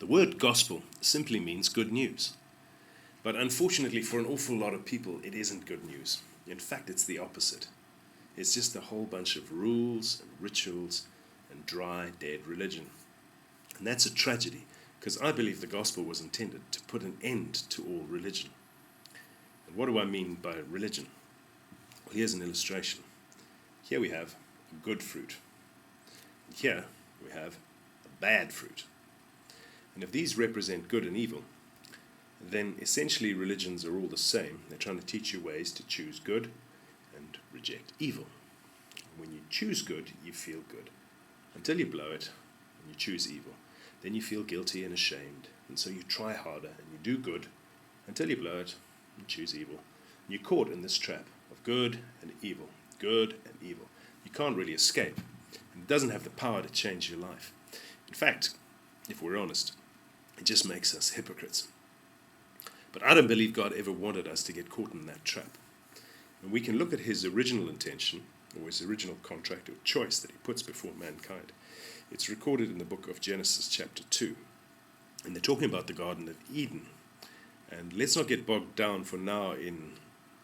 The word gospel simply means good news. But unfortunately for an awful lot of people, it isn't good news. In fact, it's the opposite. It's just a whole bunch of rules and rituals and dry, dead religion. And that's a tragedy, because I believe the gospel was intended to put an end to all religion. And what do I mean by religion? Well, here's an illustration. Here we have a good fruit. And here we have a bad fruit. And if these represent good and evil, then essentially religions are all the same. They're trying to teach you ways to choose good and reject evil. When you choose good, you feel good, until you blow it and you choose evil. Then you feel guilty and ashamed, and so you try harder and you do good until you blow it and choose evil. And you're caught in this trap of good and evil, good and evil. You can't really escape. It doesn't have the power to change your life. In fact, if we're honest, it just makes us hypocrites. But I don't believe God ever wanted us to get caught in that trap. And we can look at his original intention, or his original contract or choice that he puts before mankind. It's recorded in the book of Genesis chapter 2. And they're talking about the Garden of Eden. And let's not get bogged down for now in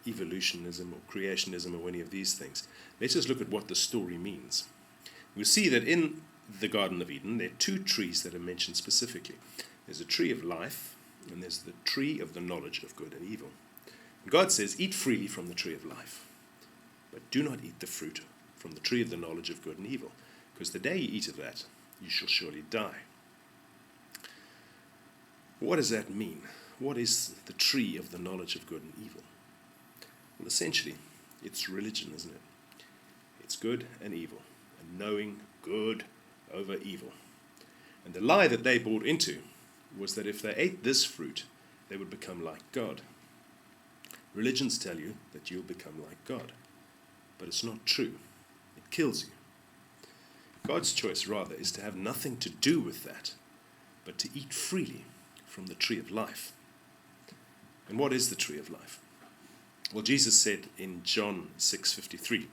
evolutionism or creationism or any of these things. Let's just look at what the story means. We'll see that in the Garden of Eden, there are two trees that are mentioned specifically. There's a tree of life, and there's the tree of the knowledge of good and evil. And God says, eat freely from the tree of life, but do not eat the fruit from the tree of the knowledge of good and evil, because the day you eat of that, you shall surely die. What does that mean? What is the tree of the knowledge of good and evil? Well, essentially, it's religion, isn't it? It's good and evil, and knowing good over evil. And the lie that they bought into was that if they ate this fruit, they would become like God. Religions tell you that you'll become like God, but it's not true. It kills you. God's choice, rather, is to have nothing to do with that, but to eat freely from the tree of life. And what is the tree of life? Well, Jesus said in John 6:53,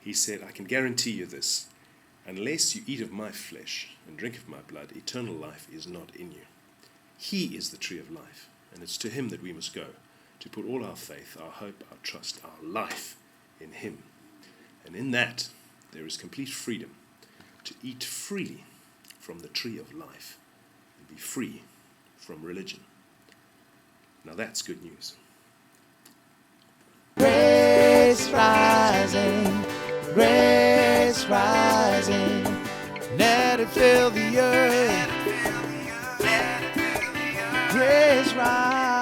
he said, I can guarantee you this, unless you eat of my flesh and drink of my blood, eternal life is not in you. He is the tree of life, and it's to him that we must go, to put all our faith, our hope, our trust, our life in him. And in that, there is complete freedom to eat freely from the tree of life and be free from religion. Now that's good news. Grace rising, let it fill the earth. Grace rising.